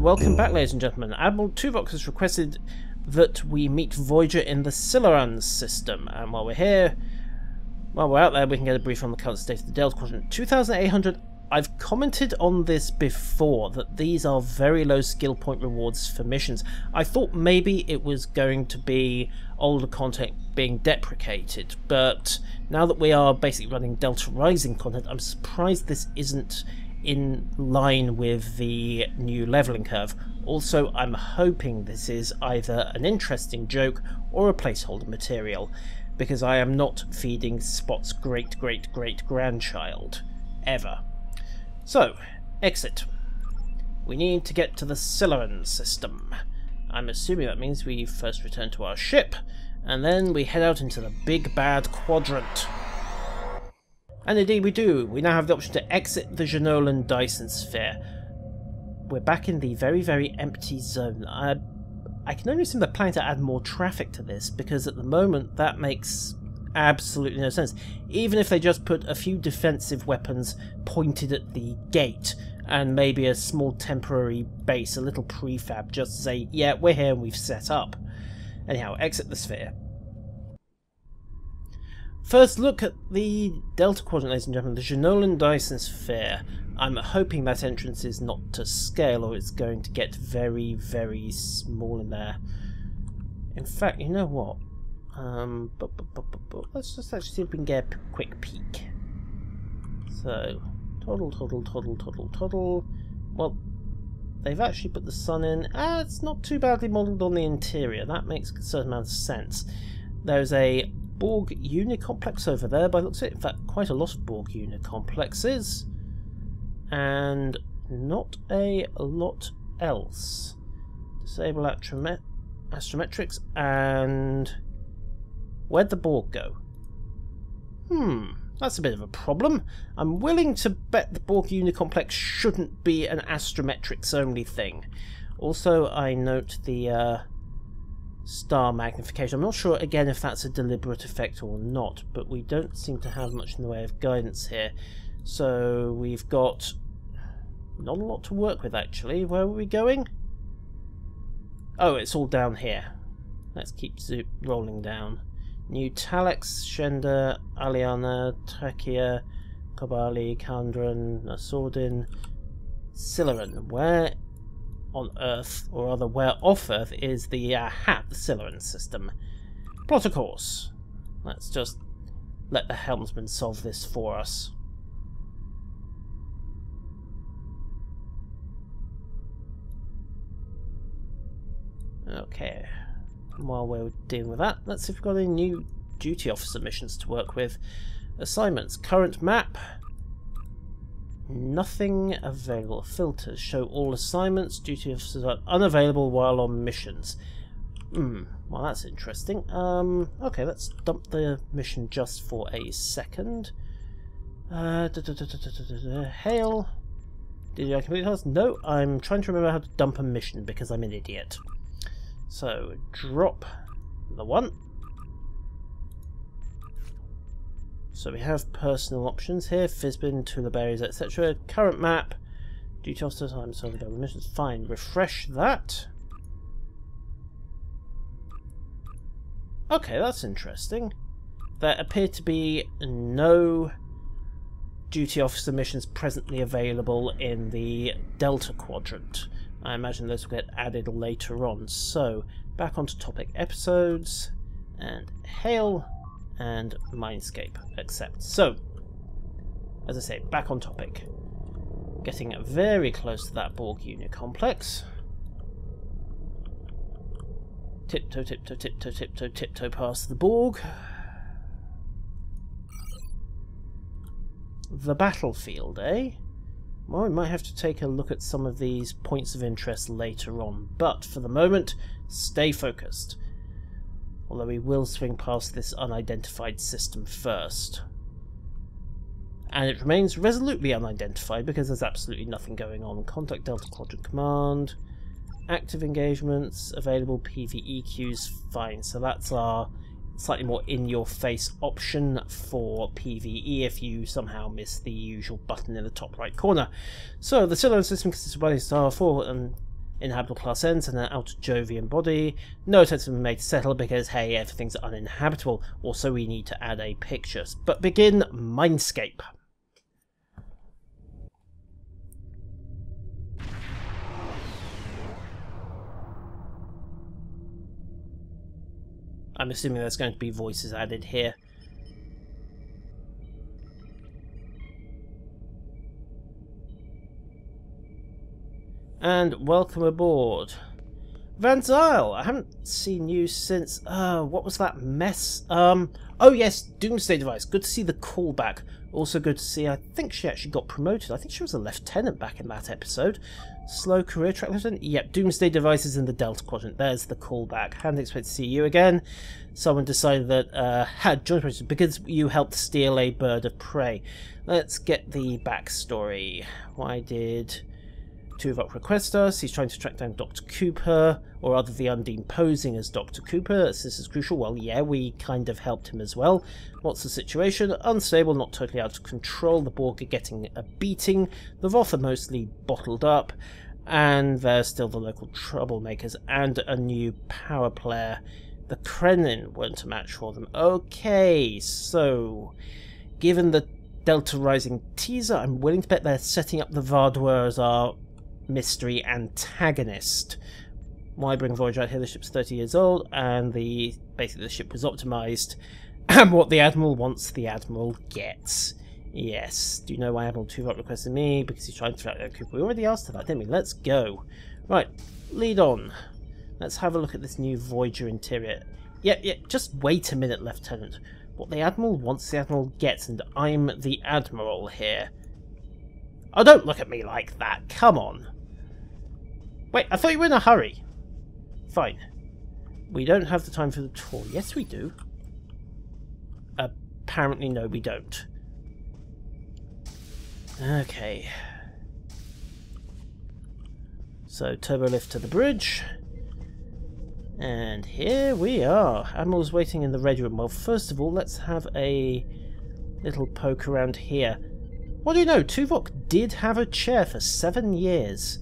And welcome back, ladies and gentlemen. Admiral Tuvok has requested that we meet Voyager in the Silurans system, and while we're here, while we're out there, we can get a brief on the current state of the Delta Quadrant. 2,800. I've commented on this before, that these are very low skill point rewards for missions. I thought maybe it was going to be older content being deprecated, but now that we are basically running Delta Rising content, I'm surprised this isn't in line with the new leveling curve. Also, I'm hoping this is either an interesting joke or a placeholder material, because I am not feeding Spot's great-great-great-grandchild, ever. So, exit. We need to get to the Silurans system. I'm assuming that means we first return to our ship, and then we head out into the big bad quadrant. And indeed we do. We now have the option to exit the Jenolan Dyson sphere. We're back in the very, very empty zone. I can only assume they're planning to add more traffic to this, because at the moment that makes absolutely no sense. Even if they just put a few defensive weapons pointed at the gate, and maybe a small temporary base, a little prefab, just to say, yeah, we're here and we've set up. Anyhow, exit the sphere. First look at the Delta Quadrant, ladies and gentlemen, the Jenolan Dyson sphere. I'm hoping that entrance is not to scale, or it's going to get very, very small in there. In fact, you know what? Let's just actually see if we can get a quick peek. So, toddle. Well, they've actually put the sun in. It's not too badly modelled on the interior. That makes a certain amount of sense. There's a Borg unit complex over there by the looks of it. In fact, quite a lot of Borg unit complexes. And not a lot else. Disable astrometrics, and where'd the Borg go? That's a bit of a problem. I'm willing to bet the Borg unit complex shouldn't be an astrometrics only thing. Also, I note the star magnification. I'm not sure again if that's a deliberate effect or not, but we don't seem to have much in the way of guidance here. So we've got not a lot to work with actually. Where are we going? Oh, it's all down here. Let's keep rolling down. New Talax, Shenda, Aliana, Trachea, Kobali, Kandran, Nasordin, Siluran. Where on Earth, or rather where off Earth, is the the Siluran system? Plot a course. Let's just let the helmsman solve this for us. Okay. While we're dealing with that, let's see if we've got any new duty officer missions to work with. Assignments. Current map. Nothing available. Filters. Show all assignments. Duty officers are unavailable while on missions. Well, that's interesting. Okay, let's dump the mission just for a second. Hail. Did I complete this? No, I'm trying to remember how to dump a mission because I'm an idiot. So, drop the one. So we have personal options here, Fizbin, Tulaberries, etc. Current map, duty officer time, so the missions. Fine, refresh that. Okay, that's interesting. There appear to be no duty officer missions presently available in the Delta Quadrant. I imagine those will get added later on. So, back onto topic episodes, and hail, and Mindscape, accept. So, as I say, back on topic. Getting very close to that Borg unit complex. Tiptoe, tiptoe, tiptoe, tiptoe, tiptoe past the Borg. The battlefield, eh? Well, we might have to take a look at some of these points of interest later on, but for the moment, stay focused. Although we will swing past this unidentified system first. And it remains resolutely unidentified because there's absolutely nothing going on. Contact Delta Quadrant Command. Active engagements, available PvE queues, fine. So that's our slightly more in-your-face option for PvE if you somehow miss the usual button in the top right corner. So the Silurans system consists of one star 4 and inhabitable class ends and an outer Jovian body. No attempts have been made to settle because, hey, everything's uninhabitable. Also, we need to add a picture. But begin Mindscape. I'm assuming there's going to be voices added here. And welcome aboard. Van Zyl, I haven't seen you since... what was that mess? Oh yes, Doomsday Device. Good to see the callback. Also good to see, I think she actually got promoted. I think she was a lieutenant back in that episode. Slow career track lieutenant? Yep, Doomsday Device is in the Delta Quadrant. There's the callback. Hadn't expected to see you again. Someone decided that, had joined project because you helped steal a bird of prey. Let's get the backstory. Why did Tuvok request us? He's trying to track down Dr. Cooper, or rather the Undine posing as Dr. Cooper. This is crucial. Well, yeah, we kind of helped him as well. What's the situation? Unstable, not totally out of control. The Borg are getting a beating. The Voth are mostly bottled up. And there's still the local troublemakers and a new power player. The Krenin weren't a match for them. Okay, so given the Delta Rising teaser, I'm willing to bet they're setting up the Vardour as our mystery antagonist. Why bring Voyager out here? The ship's 30 years old, and basically the ship was optimized. And what the Admiral wants, the Admiral gets. Yes. Do you know why Admiral Tuvok requested me? Because he's trying to track down Cooper. We already asked her that, didn't we? Let's go. Right, lead on. Let's have a look at this new Voyager interior. Yeah, just wait a minute, Lieutenant. What the Admiral wants, the Admiral gets, and I'm the Admiral here. Oh, don't look at me like that. Come on. Wait, I thought you were in a hurry. Fine. We don't have the time for the tour. Yes, we do. Apparently, no, we don't. Okay. So, turbo lift to the bridge. And here we are. Admiral's waiting in the ready room. Well, first of all, let's have a little poke around here. What do you know? Tuvok did have a chair for 7 years.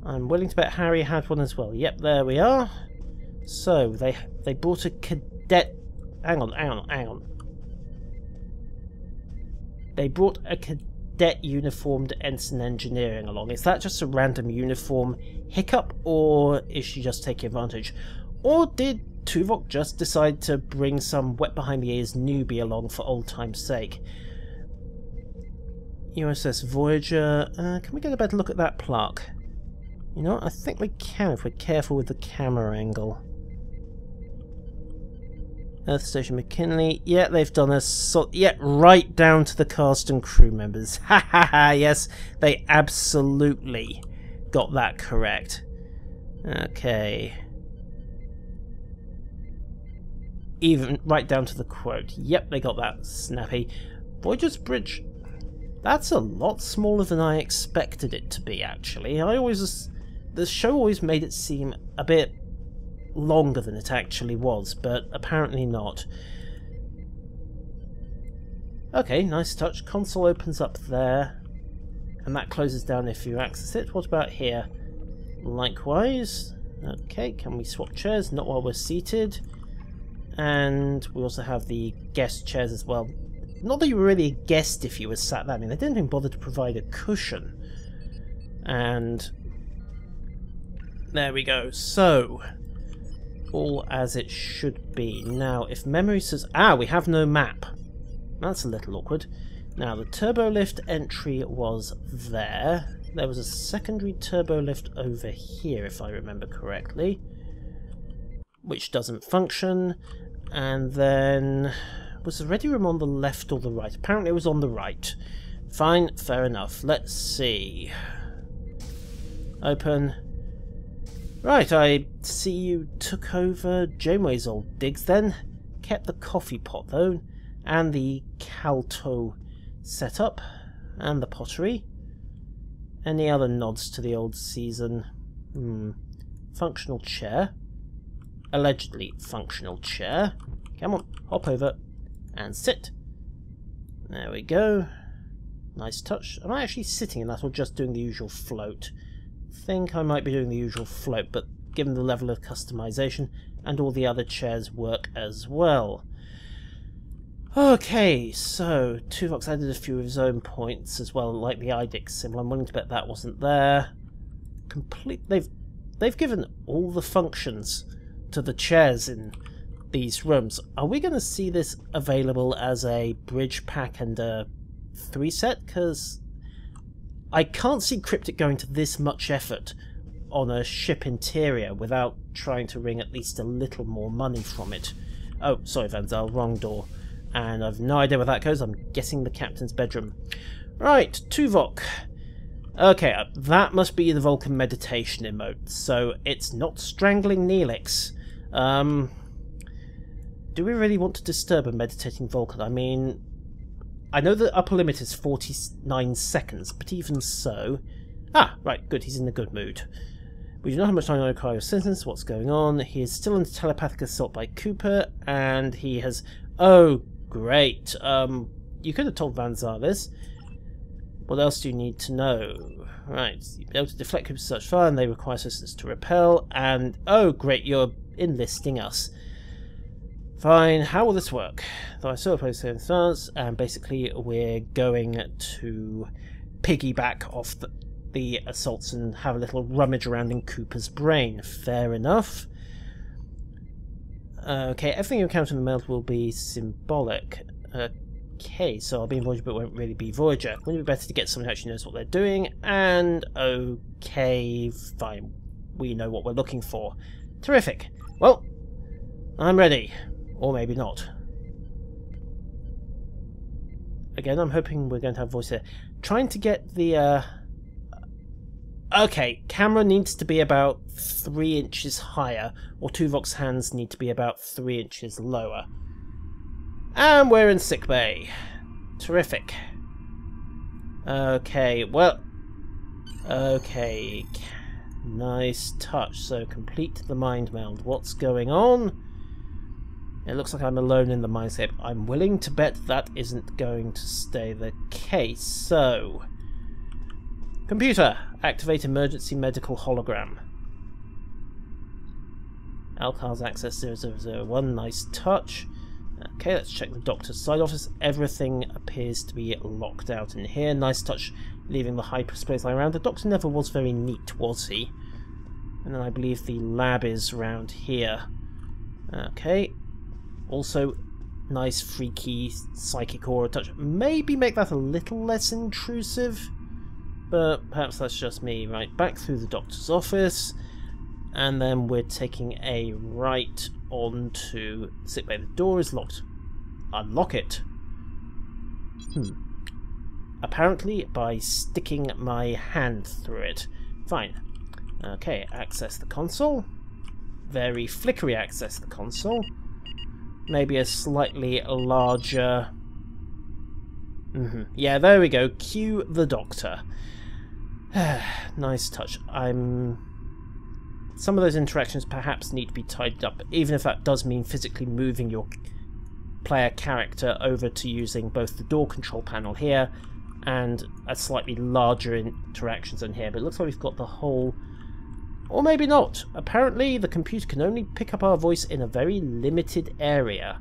I'm willing to bet Harry had one as well. Yep, there we are. So, they brought a cadet... Hang on. They brought a cadet uniformed ensign engineering along. Is that just a random uniform hiccup, or is she just taking advantage? Or did Tuvok just decide to bring some wet behind the ears newbie along for old time's sake? USS Voyager. Can we get a better look at that plaque? You know what? I think we can if we're careful with the camera angle. Earth Station McKinley. Yeah, they've done a right down to the cast and crew members. Ha ha ha! Yes, they absolutely got that correct. Okay. Even right down to the quote. Yep, they got that snappy. Voyager's bridge. That's a lot smaller than I expected it to be, actually. The show always made it seem a bit longer than it actually was, but apparently not. Okay, nice touch. Console opens up there, and that closes down if you access it. What about here? Likewise. Okay, can we swap chairs? Not while we're seated. And we also have the guest chairs as well. Not that you were really a guest if you were sat there. I mean, they didn't even bother to provide a cushion. And there we go. So, all as it should be. Now, if memory says... we have no map. That's a little awkward. Now, the turbo lift entry was there. There was a secondary turbo lift over here, if I remember correctly, which doesn't function. And then... was the ready room on the left or the right? Apparently it was on the right. Fine, fair enough. Let's see. Open. Right, I see you took over Janeway's old digs then. Kept the coffee pot though, and the Calto setup, and the pottery. Any other nods to the old season? Functional chair. Allegedly functional chair. Come on, hop over and sit. There we go. Nice touch. Am I actually sitting in that or just doing the usual float? think I might be doing the usual float, but given the level of customization and all the other chairs work as well. Okay, so Tuvok's added a few of his own points as well, like the IDIX symbol. I'm willing to bet that wasn't there. They've given all the functions to the chairs in these rooms. Are we going to see this available as a bridge pack and a 3-set? Because I can't see Cryptic going to this much effort on a ship interior without trying to wring at least a little more money from it. Oh, sorry Van Zyl, wrong door. And I've no idea where that goes. I'm guessing the captain's bedroom. Right, Tuvok. Okay, that must be the Vulcan meditation emote, so it's not strangling Neelix. Do we really want to disturb a meditating Vulcan? I mean, I know the upper limit is 49 seconds, but even so... Ah, right, good, he's in a good mood. We do not have much time to acquire your sentence. What's going on? He is still under telepathic assault by Cooper, and he has... Oh, great. You could have told Van Zyl this. What else do you need to know? Right, you'll be able to deflect Cooper's search fire, and they require assistance to repel, and... Oh, great, you're enlisting us. Fine, how will this work? Though I still oppose the stance, and basically we're going to piggyback off the assaults and have a little rummage around in Cooper's brain. Fair enough. Okay, everything you encounter in the meld will be symbolic. Okay, so I'll be in Voyager but won't really be Voyager. Wouldn't it be better to get someone who actually knows what they're doing? And okay, fine. We know what we're looking for. Terrific. Well, I'm ready. Or maybe not. Again, I'm hoping we're going to have voice here. Trying to get the... Okay, camera needs to be about 3 inches higher, or Tuvok's hands need to be about 3 inches lower. And we're in sickbay. Terrific. Okay, well... Okay. Nice touch. So, complete the mind meld. What's going on? It looks like I'm alone in the Mindscape. I'm willing to bet that isn't going to stay the case. So... Computer, activate emergency medical hologram. Alcal's access 0001, nice touch. Okay, let's check the doctor's side office. Everything appears to be locked out in here. Nice touch, leaving the hyperspace line around. The doctor never was very neat, was he? And then I believe the lab is around here. Okay. Also, nice freaky psychic aura touch. Maybe make that a little less intrusive, but perhaps that's just me. Right, back through the doctor's office, and then we're taking a right onto sickbay. The door is locked. Unlock it. Apparently by sticking my hand through it. Fine. Okay, access the console. Very flickery access the console. Maybe a slightly larger... Yeah, there we go. Cue the doctor. Nice touch. Some of those interactions perhaps need to be tidied up, even if that does mean physically moving your player character over to using both the door control panel here and a slightly larger interaction zone here. But it looks like we've got the whole... Or maybe not. Apparently the computer can only pick up our voice in a very limited area.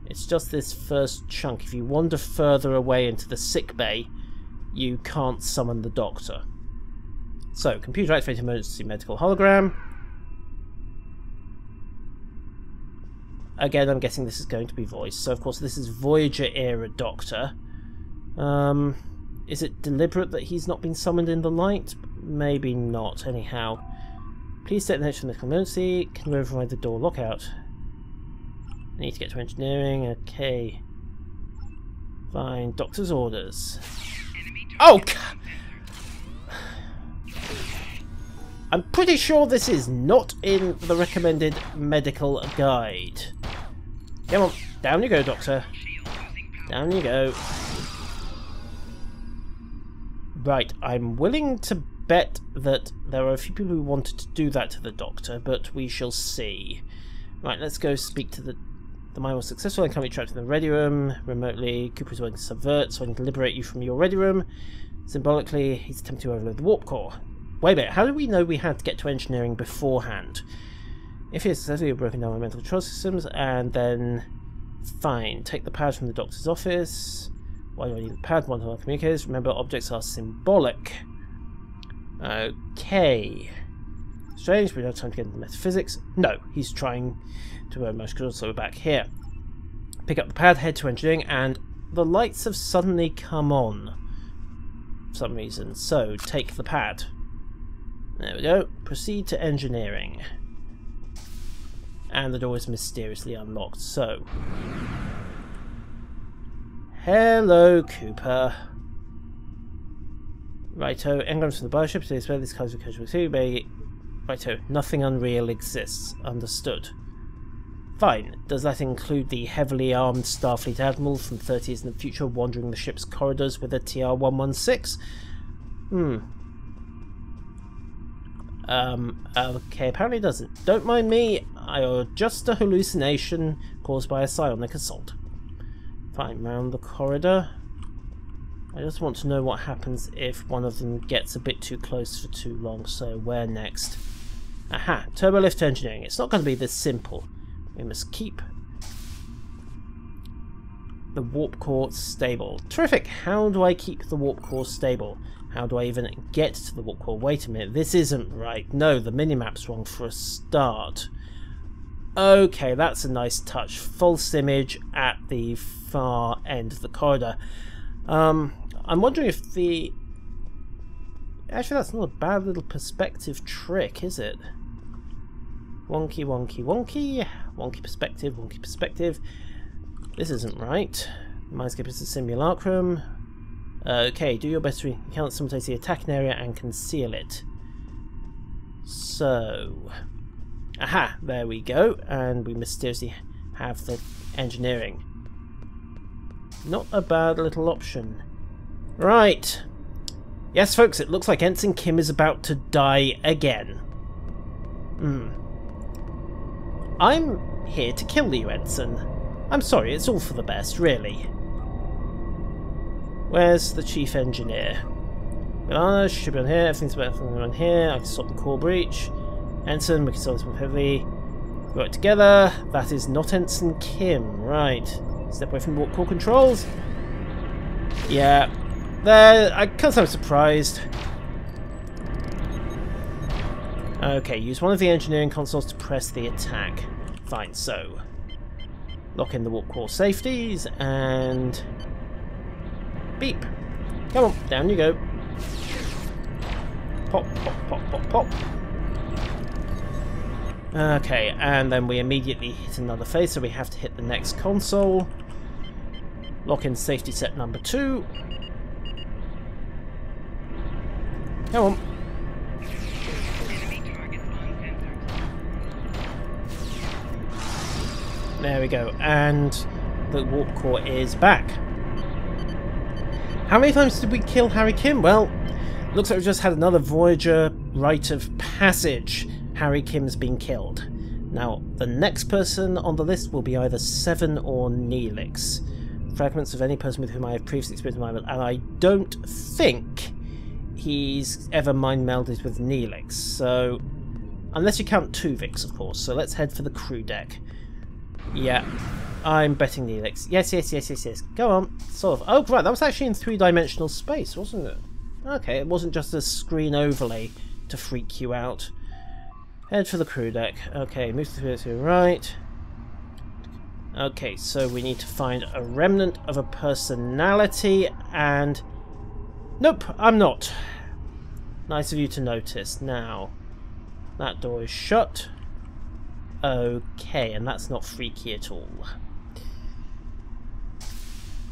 It's just this first chunk. If you wander further away into the sick bay, you can't summon the doctor. So, computer activated emergency medical hologram. Again, I'm guessing this is going to be voice. So, of course, this is Voyager era Doctor. Is it deliberate that he's not been summoned in the light? Maybe not, anyhow. Please state the nature of the medical emergency. Can we override the door lockout? I need to get to engineering. Okay. Fine. Doctor's orders. Oh! I'm pretty sure this is not in the recommended medical guide. Come on. Down you go, Doctor. Down you go. Right. I'm willing to bet that there are a few people who wanted to do that to the Doctor, but we shall see. Right, let's go speak to the mine was successful and can be trapped in the ready room remotely. Cooper's willing to subvert, so I need to liberate you from your ready room. Symbolically, he's attempting to overload the warp core. Wait a minute, how do we know we had to get to engineering beforehand? If it's successfully broken down my mental control systems, and then... Fine, take the pad from the doctor's office. Why do I need the pad? One of our communicators. Remember, objects are symbolic. Okay. Strange, we don't have time to get into metaphysics. No, he's trying to earn most control, so we're back here. Pick up the pad, head to engineering, and the lights have suddenly come on for some reason. So, take the pad. There we go. Proceed to engineering. And the door is mysteriously unlocked, so... Hello, Cooper. Righto, engrams from the bioship, so this kind of casual too, may... Righto, nothing unreal exists. Understood. Fine. Does that include the heavily armed Starfleet Admiral from 30 years in the future wandering the ship's corridors with a TR-116? Okay, apparently it doesn't. Don't mind me, just a hallucination caused by a psionic assault. Fine, round the corridor. I just want to know what happens if one of them gets a bit too close for too long, so where next? Aha, turbo lift engineering. It's not going to be this simple. We must keep the warp core stable. Terrific! How do I keep the warp core stable? How do I even get to the warp core? Wait a minute, this isn't right. No, the minimap's wrong for a start. Okay, that's a nice touch. False image at the far end of the corridor. I'm wondering if the... Actually, that's not a bad little perspective trick, is it? Wonky, wonky, wonky. Wonky perspective, wonky perspective. This isn't right. Mindscape is a simulacrum. Okay, do your best to count simultaneously attack an area and conceal it. So... Aha, there we go. And we mysteriously have the engineering. Not a bad little option. Right. Yes, folks, it looks like Ensign Kim is about to die again. I'm here to kill you, Ensign. I'm sorry, it's all for the best, really. Where's the chief engineer? Banana should be on here, everything's about on here, I can stop the core breach. Ensign, we can solve this more heavily. Work together. That is not Ensign Kim, right. Step away from the warp core controls. Yeah. There, I can't say I'm surprised. Okay, use one of the engineering consoles to press the attack. Fine, so lock in the warp core safeties and beep. Come on, down you go. Pop, pop, pop, pop, pop. Okay, and then we immediately hit another phase, so we have to hit the next console. Lock in safety set number 2. Come on. There we go, and the warp core is back. How many times did we kill Harry Kim? Well, looks like we just had another Voyager rite of passage. Harry Kim's been killed. Now, the next person on the list will be either Seven or Neelix. Fragments of any person with whom I have previously experienced mind meld, and I don't think he's ever mind melded with Neelix, so... Unless you count Tuvix, of course, so let's head for the crew deck. Yeah, I'm betting Neelix. Yes, yes, yes, yes, yes. Go on, sort of. Oh, right, that was actually in three-dimensional space, wasn't it? Okay, it wasn't just a screen overlay to freak you out. Head for the crew deck. Okay, move to the right. Okay, so we need to find a remnant of a personality, and... Nope, I'm not. Nice of you to notice. Now, that door is shut. Okay, and that's not freaky at all.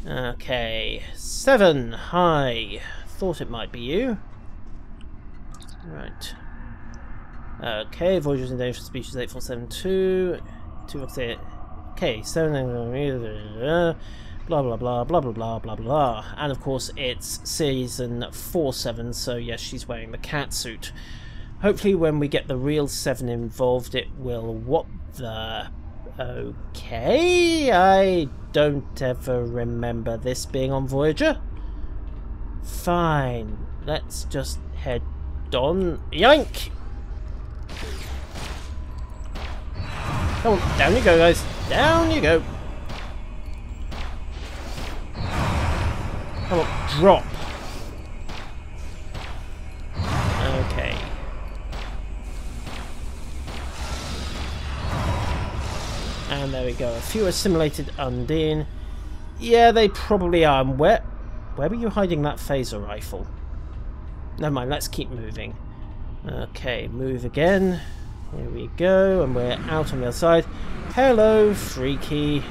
Okay, 7, hi. Thought it might be you. Right. Okay, Voyager's in danger, species 8472. Okay, 7, blah blah blah blah blah blah blah blah. And of course it's season 47, so yes, she's wearing the cat suit. Hopefully when we get the real 7 involved it will... What the... Okay, I don't ever remember this being on Voyager. Fine, let's just head on. Yank! Come on, down you go, guys. Down you go. Come on, drop. Okay. And there we go. A few assimilated Undine. Yeah, they probably are. And where were you hiding that phaser rifle? Never mind, let's keep moving. Okay, move again. Here we go, and we're out on the other side. Hello, freaky.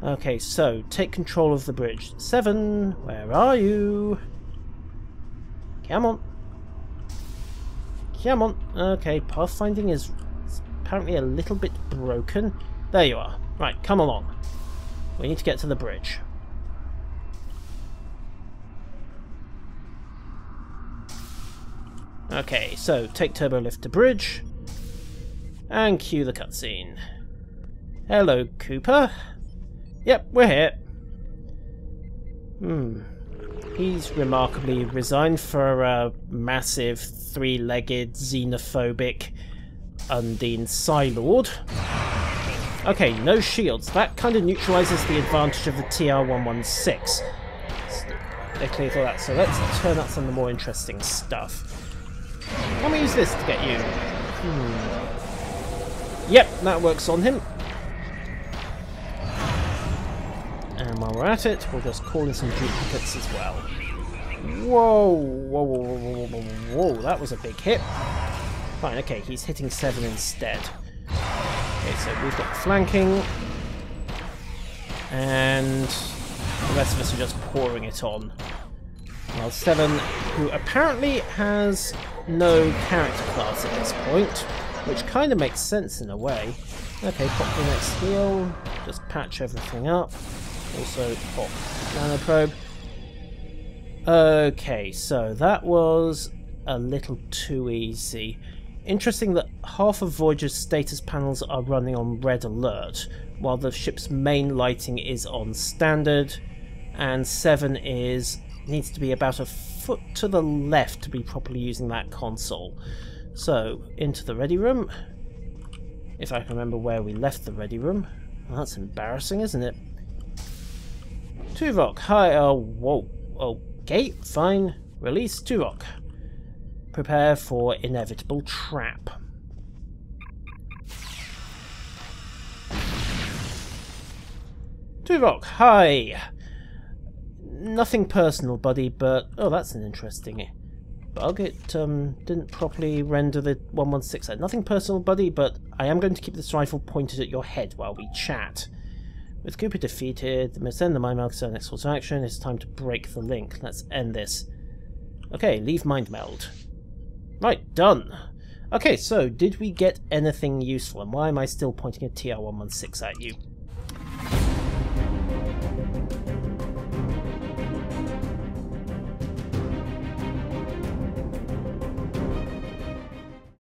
Okay, so take control of the bridge. 7, where are you? Come on. Come on. Okay, pathfinding is apparently a little bit broken. There you are. Right, come along. We need to get to the bridge. Okay, so take turbo lift to bridge and cue the cutscene. Hello, Cooper. Yep, we're here. He's remarkably resigned for a massive, three-legged, xenophobic Undine Psylord. Okay, no shields. That kind of neutralises the advantage of the TR-116. They're clear for that, so let's turn up some of the more interesting stuff. Let me use this to get you. Yep, that works on him. And while we're at it, we'll just call in some duplicates as well. Whoa, whoa, whoa, whoa, whoa, whoa, that was a big hit. Fine, okay, he's hitting 7 instead. Okay, so we've got flanking. And the rest of us are just pouring it on. Well, 7, who apparently has no character class at this point, which kind of makes sense in a way. Okay, pop the next heal, just patch everything up. Also pop nanoprobe. Okay, so that was a little too easy. Interesting that half of Voyager's status panels are running on red alert, while the ship's main lighting is on standard, and 7 needs to be about a foot to the left to be properly using that console. So, into the ready room. If I can remember where we left the ready room. Well, that's embarrassing, isn't it? Tuvok, hi, whoa, okay, fine. Release Tuvok. Prepare for inevitable trap. Tuvok, hi. Nothing personal, buddy, but... oh, that's an interesting bug. It didn't properly render the 116. Nothing personal, buddy, but I am going to keep this rifle pointed at your head while we chat. With Cooper defeated, let's end the mind meld to next course of action. It's time to break the link. Let's end this. Okay, leave mind meld. Right, done. Okay, so did we get anything useful? And why am I still pointing a TR-116 at you?